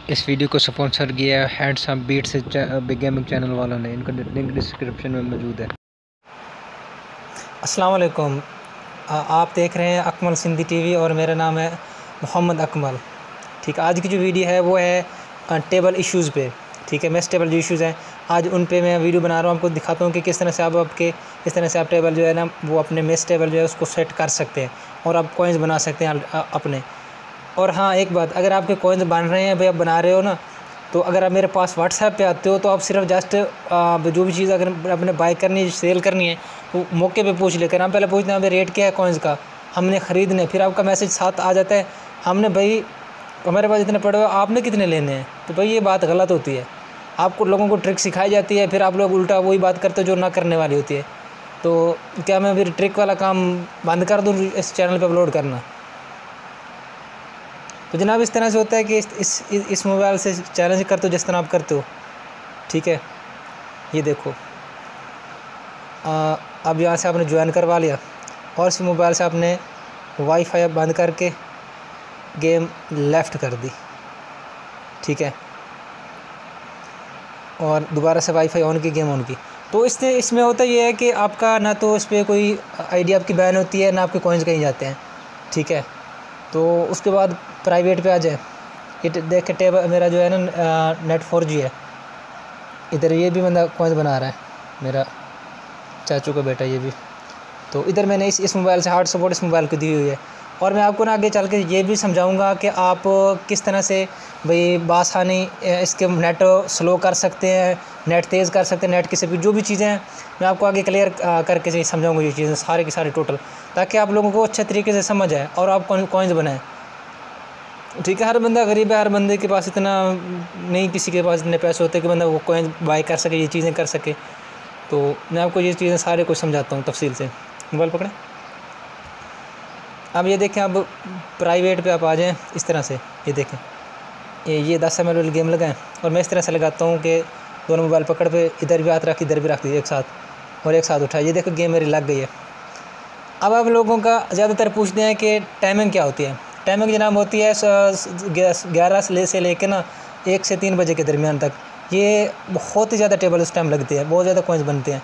इस वीडियो को स्पॉन्सर किया है हैंडसम बीट से गेमिंग चैनल वालों ने। इनका लिंक डिस्क्रिप्शन में मौजूद है। अस्सलाम वालेकुम। आप देख रहे हैं अकमल सिंधी टीवी और मेरा नाम है मोहम्मद अकमल। ठीक, आज की जो वीडियो है वो है टेबल इश्यूज़ पे। ठीक है, मेस टेबल जो इश्यूज़ हैं आज उन पे मैं वीडियो बना रहा हूँ। आपको दिखाता हूँ कि किस तरह से इस तरह से आप टेबल जो है ना वो अपने मेस टेबल जो है उसको सेट कर सकते हैं और आप कॉइन्स बना सकते हैं अपने। और हाँ, एक बात, अगर आपके कॉइन्स बन रहे हैं भाई, आप बना रहे हो ना, तो अगर आप मेरे पास व्हाट्सएप पे आते हो तो आप सिर्फ जस्ट जो भी चीज़ अगर अपने बाय करनी है, सेल करनी है, तो मौके पे पूछ लेकर। हम पहले पूछते हैं भाई रेट क्या है कॉइन्स का, हमने ख़रीदने, फिर आपका मैसेज साथ आ जाता है, हमने भाई हमारे पास इतने पड़े हुए, आपने कितने लेने हैं। तो भाई ये बात गलत होती है। आपको लोगों को ट्रिक सिखाई जाती है, फिर आप लोग उल्टा वही बात करते हो जो ना करने वाली होती है। तो क्या मैं फिर ट्रिक वाला काम बंद कर दूँ इस चैनल पर अपलोड करना? तो जनाब इस तरह से होता है कि इस मोबाइल से चैलेंज करते हो जिस तरह आप करते हो। ठीक है, ये देखो, अब यहाँ से आपने ज्वाइन करवा लिया और इस मोबाइल से आपने वाईफाई बंद करके गेम लेफ़्ट कर दी। ठीक है, और दोबारा से वाईफाई ऑन की, गेम ऑन की। तो इसमें होता ये है कि आपका ना तो इस पर कोई आईडी आपकी बैन होती है, ना आपके कॉइन्स कहीं जाते हैं। ठीक है, तो उसके बाद प्राइवेट पे आ जाए। ये देख के टेबल मेरा जो है ना नेट 4G है। इधर ये भी बंदा कॉइन्स बना रहा है, मेरा चाचू का बेटा ये भी। तो इधर मैंने इस मोबाइल से हार्ड सपोर्ट इस मोबाइल को दी हुई है। और मैं आपको ना आगे चल के ये भी समझाऊंगा कि आप किस तरह से भाई बासानी इसके नेट स्लो कर सकते हैं, नेट तेज़ कर सकते हैं, नेट की स्पीड, जो भी चीज़ें हैं मैं आपको आगे क्लियर करके समझाऊंगा ये चीज़ें सारे की सारी टोटल, ताकि आप लोगों को अच्छे तरीके से समझ आए और आप कॉइन्स बनाएं। ठीक है, हर बंदा गरीब है, हर बंदे के पास इतना नहीं, किसी के पास इतने पैसे होते कि बंदा वो कॉइन बाय कर सके, ये चीज़ें कर सके। तो मैं आपको ये चीज़ें सारे कुछ समझाता हूँ तफसील से। मोबाइल पकड़ें। अब ये देखें, अब प्राइवेट पे आप आ जाएं इस तरह से। ये देखें, ये 10 ml वाली गेम लगाएं और मैं इस तरह से लगाता हूँ कि दोनों मोबाइल पकड़ पे इधर भी हाथ रख, इधर भी रख दी एक साथ, और एक साथ उठा। ये देखो गेम मेरी लग गई है। अब आप लोगों का ज़्यादातर पूछते हैं कि टाइमिंग क्या होती है। टाइमिंग जनाब होती है 11 से लेकर ना 1 से 3 बजे के दरमियान तक। ये बहुत ही ज़्यादा टेबल उस टाइम लगते हैं, बहुत ज़्यादा कॉइन्स बनते हैं,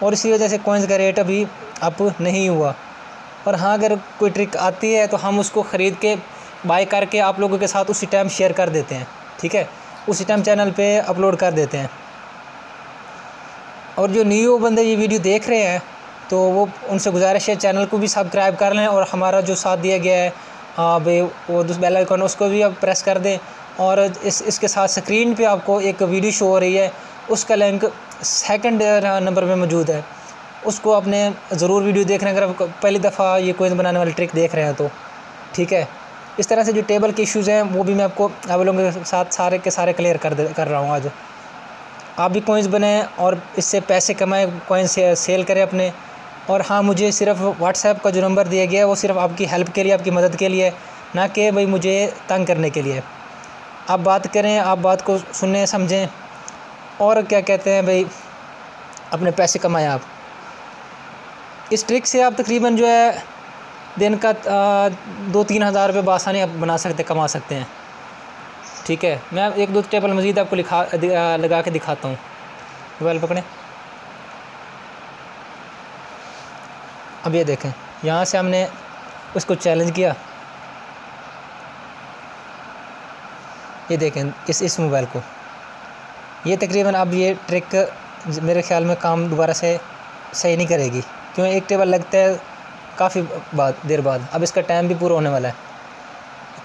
और इसी वजह से कॉइन्स का रेट अभी अप नहीं हुआ। और हाँ, अगर कोई ट्रिक आती है तो हम उसको ख़रीद के बाय करके आप लोगों के साथ उसी टाइम शेयर कर देते हैं। ठीक है, उसी टाइम चैनल पे अपलोड कर देते हैं। और जो न्यू बंदे ये वीडियो देख रहे हैं तो वो उनसे गुजारिश है चैनल को भी सब्सक्राइब कर लें, और हमारा जो साथ दिया गया है भाई वो बेल आइकन उसको भी आप प्रेस कर दें। और इसके साथ स्क्रीन पे आपको एक वीडियो शो हो रही है, उसका लिंक 2nd नंबर पे मौजूद है, उसको आपने ज़रूर वीडियो देखना अगर आप पहली दफ़ा ये कोइन बनाने वाली ट्रिक देख रहे हैं तो। ठीक है, इस तरह से जो टेबल के इश्यूज़ हैं वो भी मैं आपको आप लोगों के साथ सारे के सारे क्लियर कर रहा हूँ आज। आप भी कॉइन्स बनाएं और इससे पैसे कमाएं, कॉइन सेल करें अपने। और हाँ, मुझे सिर्फ व्हाट्सएप का जो नंबर दिया गया है वो सिर्फ आपकी हेल्प के लिए, आपकी मदद के लिए, ना कि भाई मुझे तंग करने के लिए। आप बात करें, आप बात को सुनें, समझें, और क्या कहते हैं भाई, अपने पैसे कमाएं आप। इस ट्रिक से आप तकरीबन जो है दिन का 2-3 हज़ार रुपये बआसानी आप बना सकते, कमा सकते हैं। ठीक है, मैं 1-2 टेबल मज़ीद आपको लगा के दिखाता हूँ। मोबाइल पकड़ें। अब ये देखें, यहाँ से हमने उसको चैलेंज किया। ये देखें इस मोबाइल को, ये तकरीबन अब ये ट्रिक मेरे ख़्याल में काम दोबारा से सही नहीं करेगी, क्यों? एक टेबल लगता है काफ़ी देर बाद। अब इसका टाइम भी पूरा होने वाला है।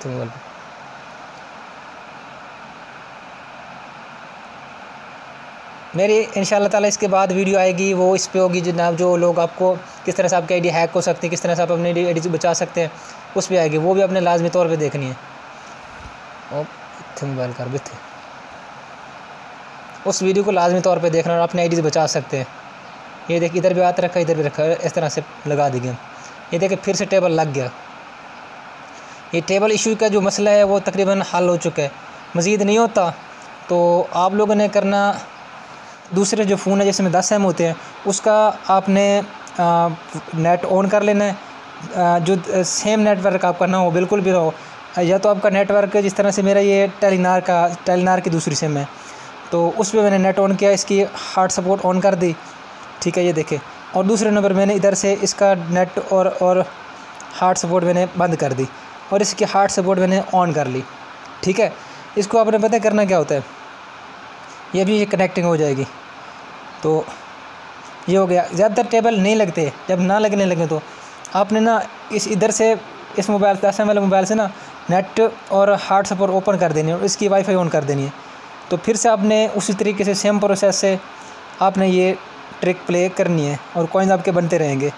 तो मोबाइल मेरी इंशाल्लाह ताला इसके बाद वीडियो आएगी, वो इस पे होगी जनाब, जो लोग आपको किस तरह से आपकी आईडी हैक हो सकती है, किस तरह से आप अपनी आईडी से बचा सकते हैं, उस पर आएगी। वो भी अपने लाजमी तौर पे देखनी है। और मोबाइल कर थे, उस वीडियो को लाजमी तौर पे देखना और अपनी आईडी से बचा सकते हैं। ये देखिए, इधर भी हाथ रखा, इधर भी रखा, इस तरह से लगा दी गेम। ये देखिए फिर से टेबल लग गया। ये टेबल इशू का जो मसला है वो तकरीबन हल हो चुका है, मज़ीद नहीं होता। तो आप लोगों ने करना, दूसरे जो फ़ोन है जिसमें 10 M होते हैं उसका आपने नेट ऑन कर लेना है। जो सेम नेटवर्क आपका ना हो, बिल्कुल भी ना हो, या तो आपका नेटवर्क जिस तरह से मेरा ये टेलीनार की दूसरी सिम है, तो उस पर मैंने नेट ऑन किया, इसकी हार्ट सपोर्ट ऑन कर दी, ठीक है, ये देखें। और दूसरे नंबर मैंने इधर से इसका नेट और हार्ट सपोर्ट मैंने बंद कर दी और इसकी हार्ट सपोर्ट मैंने ऑन कर ली, ठीक है। इसको आपने पता करना क्या होता है, ये भी ये कनेक्टिंग हो जाएगी, तो ये हो गया। ज़्यादातर टेबल नहीं लगते, जब ना लगने लगे तो आपने ना इस इधर से इस मोबाइल 10 वाले मोबाइल से ना नेट और हार्ट सपोर्ट ओपन कर देनी है और इसकी वाईफाई ऑन कर देनी है। तो फिर से आपने उसी तरीके से सेम प्रोसेस से आपने ये ट्रिक प्ले करनी है और कॉइन्स आपके बनते रहेंगे।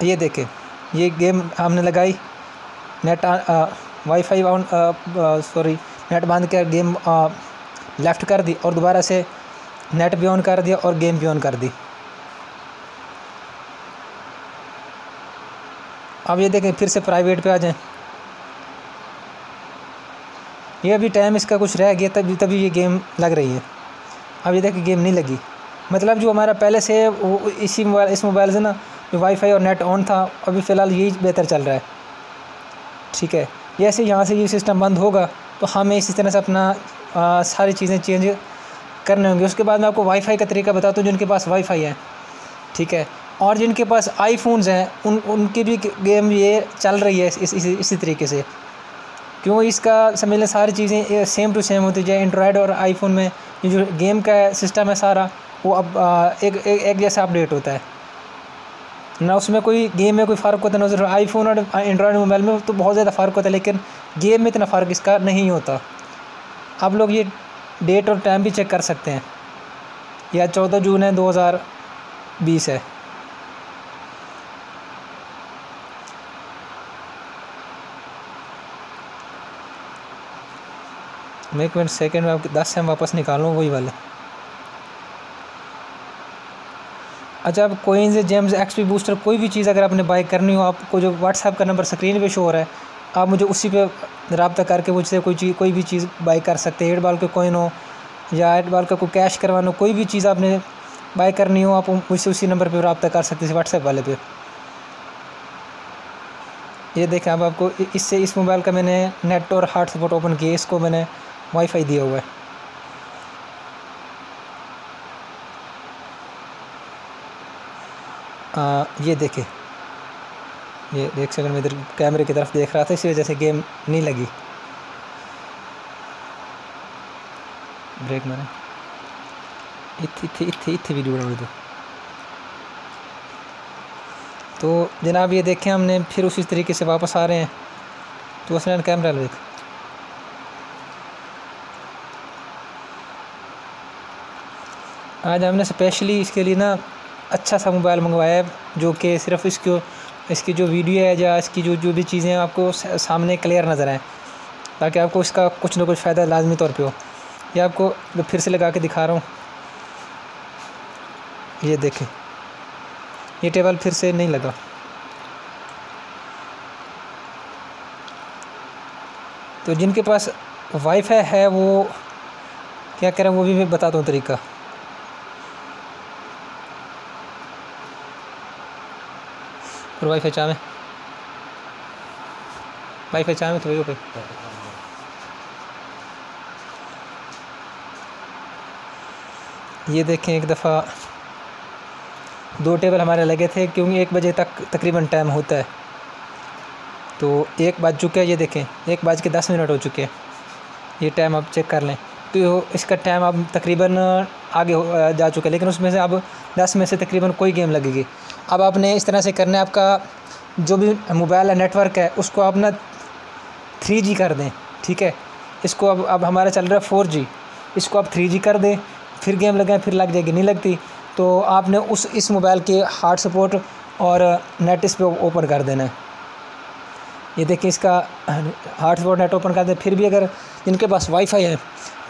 ये देखें, ये गेम हमने लगाई, नेट वाईफाई ऑन नेट बंद कर गेम लेफ़्ट कर दी और दोबारा से नेट भी ऑन कर दिया और गेम भी ऑन कर दी। अब ये देखें, फिर से प्राइवेट पे आ जाएं। ये अभी टाइम इसका कुछ रह गया, तभी ये गेम लग रही है। अब ये देखें गेम नहीं लगी, मतलब जो हमारा पहले से वो इस मोबाइल से ना जो वाईफाई और नेट ऑन था, अभी फ़िलहाल यही बेहतर चल रहा है, ठीक है। जैसे यहाँ से ये सिस्टम बंद होगा तो हमें इसी तरह से अपना सारी चीज़ें चेंज करने होंगे। उसके बाद मैं आपको वाईफाई का तरीका बताता हूँ, जिनके पास वाईफाई है, ठीक है, और जिनके पास आईफोन्स हैं उनकी भी गेम ये चल रही है इसी तरीके से, क्यों इसका समझ लें सारी चीज़ें सेम टू सेम होती जाए। एंड्रॉयड और आईफोन में ये जो गेम का सिस्टम है सारा, वो अब एक जैसा अपडेट होता है ना, उसमें कोई गेम में कोई फ़र्क होता है ना। आईफोन और एंड्रॉयड मोबाइल में तो बहुत ज़्यादा फ़र्क होता है, लेकिन गेम में इतना फ़र्क इसका नहीं होता। आप लोग ये डेट और टाइम भी चेक कर सकते हैं, या 14 जून है 2020 है। मैं 1 मिनट सेकेंड में आपके 10 से हम वापस निकाल लूँ वही वाले। अच्छा, अब कोइंस, जेम्स, एक्सपी बूस्टर, कोई भी चीज़ अगर आपने बाय करनी हो, आपको जो व्हाट्सएप का नंबर स्क्रीन पे शो हो रहा है, आप मुझे उसी पे रब्ता करके मुझसे कोई भी चीज़ बाय कर सकते हैं। 8 बॉल के कोइन हो या 8 बॉल का कोई कैश करवाना हो, कोई भी चीज़ आपने बाय करनी हो, आप मुझसे उसी नंबर पे रब्ता कर सकते हैं, व्हाट्सएप वाले पे। ये देखें, अब आपको इससे इस मोबाइल का मैंने नेट और हार्ट सपोर्ट ओपन किया, इसको मैंने वाईफाई दिया हुआ है। ये देखें, ये देख सकते, मैं इधर कैमरे की तरफ देख रहा था, इसी वजह से गेम नहीं लगी। ब्रेक मारे, इत्थे वीडियो बना दो। तो जनाब ये देखें, हमने फिर उसी तरीके से वापस आ रहे हैं। तो उसने कैमरा देख, आज हमने स्पेशली इसके लिए ना अच्छा सा मोबाइल मंगवाया है, जो कि सिर्फ इसकी जो वीडियो है या इसकी जो भी चीज़ें हैं आपको सामने क्लियर नज़र आए, ताकि आपको इसका कुछ ना कुछ फ़ायदा लाजमी तौर पे हो। ये आपको मैं फिर से लगा के दिखा रहा हूँ, ये देखें, ये टेबल फिर से नहीं लगा। तो जिनके पास वाईफाई है वो क्या करें, वो भी मैं बताता हूँ तरीका। और वाईफाई चाहे तो वही पे ये देखें, एक दफ़ा 2 टेबल हमारे लगे थे, क्योंकि 1 बजे तक तकरीबन टाइम होता है। तो 1 बज चुका है, ये देखें 1:10 हो चुके हैं। ये टाइम आप चेक कर लें, तो इसका टाइम अब तकरीबन आगे जा चुका है, लेकिन उसमें से अब 10 में से तकरीबन कोई गेम लगेगी। अब आपने इस तरह से करना है, आपका जो भी मोबाइल है नेटवर्क है उसको आप ना 3G कर दें, ठीक है। इसको अब हमारा चल रहा है 4G, इसको आप 3G कर दें, फिर गेम लगाएं, फिर लग जाएगी। नहीं लगती तो आपने इस मोबाइल के हार्ट सपोर्ट और नेट इस पे ओपन कर देना है। ये देखिए, इसका हार्ट सपोर्ट नेट ओपन कर दें। फिर भी अगर जिनके पास वाईफाई है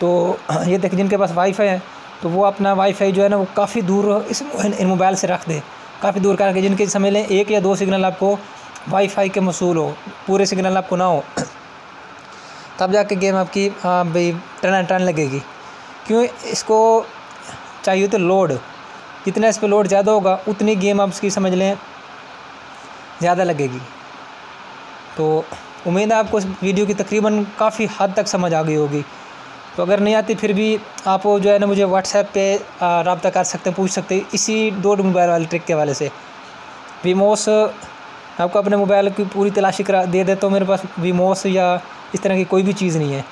तो ये देखिए, जिनके पास वाईफाई है तो वो अपना वाईफाई जो है ना वो काफ़ी दूर इन मोबाइल से रख दे, काफ़ी दूर करके, जिनके समझ लें 1 या 2 सिग्नल आपको वाईफाई के मसूल हो, पूरे सिग्नल आपको ना हो, तब जाके गेम आपकी भाई टन लगेगी। क्यों, इसको चाहिए तो लोड, जितना इस पर लोड ज़्यादा होगा उतनी गेम आप इसकी समझ लें ज़्यादा लगेगी। तो उम्मीद है आपको इस वीडियो की तकरीबन काफ़ी हद तक समझ आ गई होगी। तो अगर नहीं आती फिर भी आप जो है ना मुझे व्हाट्सएप पे रब्ता कर सकते हैं, पूछ सकते हैं इसी डोड मोबाइल वाले ट्रिक के हवाले से। वीमोस आपको अपने मोबाइल की पूरी तलाशी करा दे देता हूँ। मेरे पास वीमोस या इस तरह की कोई भी चीज़ नहीं है,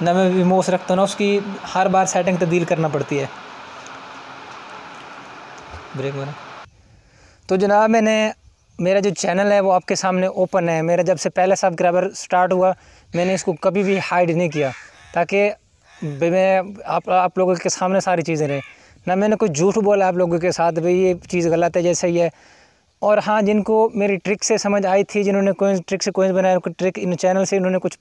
ना मैं वीमोस रखता हूँ ना उसकी हर बार सेटिंग तब्दील करना पड़ती है। ब्रेक मारा। तो जनाब मेरा जो चैनल है वो आपके सामने ओपन है। मेरा जब से पहले सब्सक्राइबर स्टार्ट हुआ मैंने इसको कभी भी हाइड नहीं किया, ताकि मैं आप लोगों के सामने सारी चीज़ें रहें। ना मैंने कोई झूठ बोला आप लोगों के साथ भाई ये चीज़ गलत है जैसे ही है। और हाँ, जिनको मेरी ट्रिक से समझ आई थी, जिन्होंने कोई ट्रिक से कोई बनाया, कोई ट्रिक इन चैनल से इन्होंने कुछ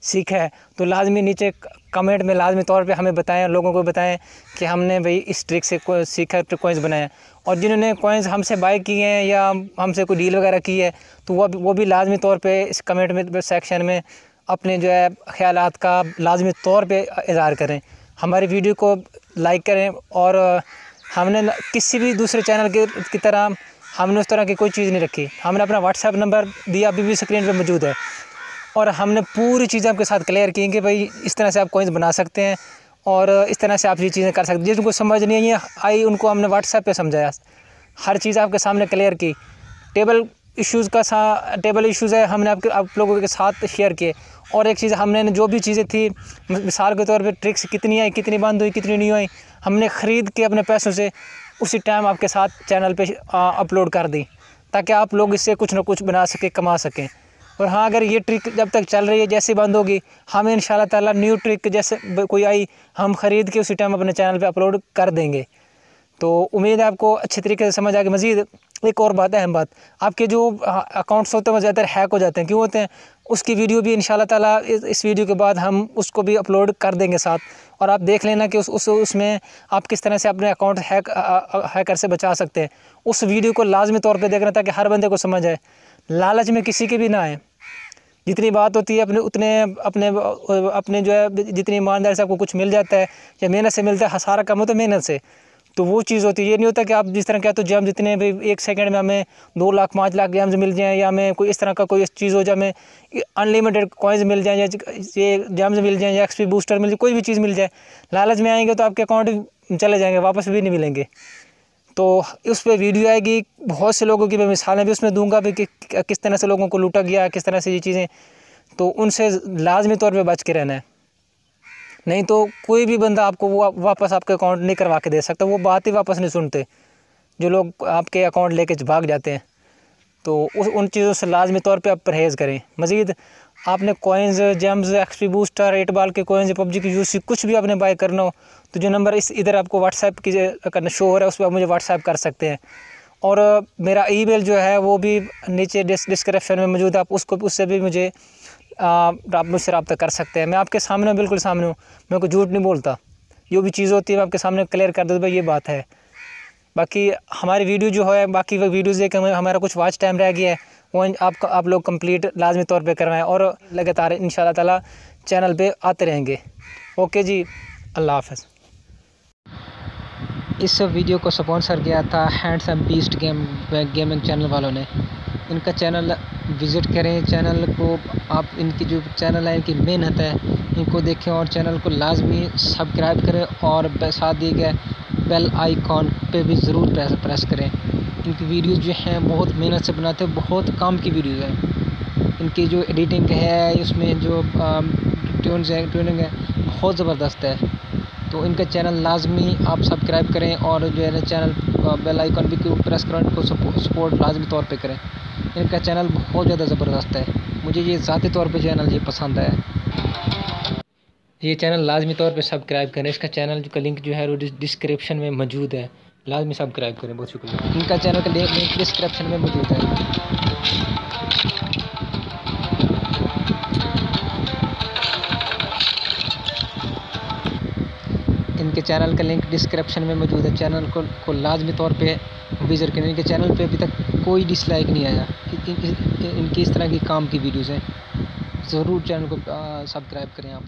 सीखा है, तो लाजमी नीचे कमेंट में लाजमी तौर पे हमें बताएं, लोगों को बताएं कि हमने भाई इस ट्रिक से सीखा, कोइंस बनाया। और जिन्होंने कोइंस हमसे बाय किए हैं या हमसे कोई डील वगैरह की है तो वो भी लाजमी तौर पे इस कमेंट में सेक्शन में अपने जो है ख्यालात का लाजमी तौर पे इज़हार करें। हमारी वीडियो को लाइक करें। और हमने किसी भी दूसरे चैनल की तरह हमने उस तरह की कोई चीज़ नहीं रखी। हमने अपना व्हाट्सएप नंबर दिया, अभी भी स्क्रीन पे मौजूद है। और हमने पूरी चीज़ें आपके साथ क्लियर की कि भाई इस तरह से आप कोइंस बना सकते हैं और इस तरह से आप ये चीज़ें कर सकते हैं। जिनको समझ नहीं आई उनको हमने व्हाट्सएप पे समझाया, हर चीज़ आपके सामने क्लियर की। टेबल इश्यूज़ है हमने आप लोगों के साथ शेयर किए। और एक चीज़ हमने जो भी चीज़ें थी, मिसाल के तौर पे ट्रिक्स कितनी आई, कितनी बंद हुई, कितनी नहीं हुई, हमने ख़रीद के अपने पैसों से उसी टाइम आपके साथ चैनल पे अपलोड कर दी, ताकि आप लोग इससे कुछ ना कुछ बना सकें, कमा सकें। और हाँ, अगर ये ट्रिक जब तक चल रही है, जैसे बंद होगी हम इंशाल्लाह ताला न्यू ट्रिक जैसे कोई आई हम ख़रीद के उसी टाइम अपने चैनल पे अपलोड कर देंगे। तो उम्मीद है आपको अच्छे तरीके से समझ आ गई। मज़ीद एक और बात, अहम बात, आपके जो अकाउंट्स होते हैं वो ज़्यादातर हैक हो जाते हैं। क्यों होते हैं? उसकी वीडियो भी इंशाल्लाह ताला इस वीडियो के बाद हम उसको भी अपलोड कर देंगे साथ। और आप देख लेना कि उसमें आप किस तरह से अपने अकाउंट हैकर से बचा सकते हैं। उस वीडियो को लाजमी तौर पर देखना ताकि हर बंदे को समझ आए, लालच में किसी के भी ना आए। जितनी बात होती है अपने जो है जितनी ईमानदारी से आपको कुछ मिल जाता है या मेहनत से मिलता है, सारा काम होता है मेहनत से, तो वो चीज़ होती है। ये नहीं होता कि आप जिस तरह कहते हो जेम्स जितने भी 1 सेकंड में हमें 2 लाख 5 लाख जेम्स मिल जाएँ, या हमें कोई इस तरह का कोई चीज़ हो जाए, हमें अनलिमिटेड कॉइन्स मिल जाएँ, या ये जेम्स मिल जाएँ, या एक्सपी बूस्टर मिल जाए, कोई भी चीज़ मिल जाए, लालच में आएंगे तो आपके अकाउंट चले जाएंगे, वापस भी नहीं मिलेंगे। तो उस पर वीडियो आएगी, बहुत से लोगों की मैं मिसालें भी उसमें दूंगा भी कि किस तरह से लोगों को लूटा गया, किस तरह से ये चीज़ें, तो उनसे लाजमी तौर पे बच के रहना है। नहीं तो कोई भी बंदा आपको वो वापस आपके अकाउंट नहीं करवा के दे सकता। वो बात ही वापस नहीं सुनते जो लोग आपके अकाउंट लेके भाग जाते हैं। तो उन चीज़ों से लाजमी तौर पे आप परहेज़ करें। मज़ीद आपने coins, James, XP booster, 8 ball के कॉइन्स, पबजी की यूसी कुछ भी आपने बाय करना हो तो जो नंबर इधर आपको व्हाट्सएप की करना शो हो रहा है उस पर आप मुझे व्हाट्सएप कर सकते हैं। और मेरा ईमेल जो है वो भी नीचे डिस्क्रिप्शन में मौजूद है, आप उससे भी मुझे आप मुझसे रब्ता कर सकते हैं। मैं आपके सामने बिल्कुल सामने हूँ, मैं कोई झूठ नहीं बोलता। जो भी चीज़ होती है मैं आपके सामने क्लियर कर दूँ भाई ये बात है। बाकी हमारी वीडियो जो है, बाकी वीडियोज़ देख हमारा कुछ वॉच टाइम रह गया है, वो आप लोग कंप्लीट लाजमी तौर पे करवाएं और लगातार इंशाल्लाह ताला चैनल पे आते रहेंगे। ओके जी, अल्लाह हाफ़िज़। इस वीडियो को स्पॉन्सर किया था हैंडसम बीस्ट गेमिंग चैनल वालों ने। इनका चैनल विज़िट करें, चैनल को आप इनकी जो चैनल है इनकी मेहनत है इनको देखें और चैनल को लाजमी सब्सक्राइब करें और साथ दिए गए बेल आइकॉन पे भी ज़रूर प्रेस करें। इनकी वीडियोज़ जो हैं बहुत मेहनत से बनाते हैं, बहुत काम की वीडियोज़ है। इनकी जो एडिटिंग है उसमें जो ट्यूनिंग है बहुत ज़बरदस्त है। तो इनका चैनल लाजमी आप सब्सक्राइब करें और जो है ना चैनल बेल आइकन भी प्रेस करें, इनको सपोर्ट लाजमी तौर पे करें। इनका चैनल बहुत ज़्यादा ज़बरदस्त है, मुझे ये ज़ाती तौर पे चैनल ये पसंद है। ये चैनल लाजमी तौर पे सब्सक्राइब करें। इसका चैनल का लिंक जो है वो डिस्क्रिप्शन में मौजूद है, लाजमी सब्सक्राइब करें। बहुत शुक्रिया। इनका चैनल का लिंक डिस्क्रिप्शन में मौजूद है। इनके चैनल का लिंक डिस्क्रिप्शन में मौजूद है। चैनल को लाजमी तौर पे विज़िट करें। इनके चैनल पे अभी तक कोई डिसलाइक नहीं आया। इनकी इस तरह की काम की वीडियोज़ हैं, ज़रूर चैनल को सब्सक्राइब करें आप।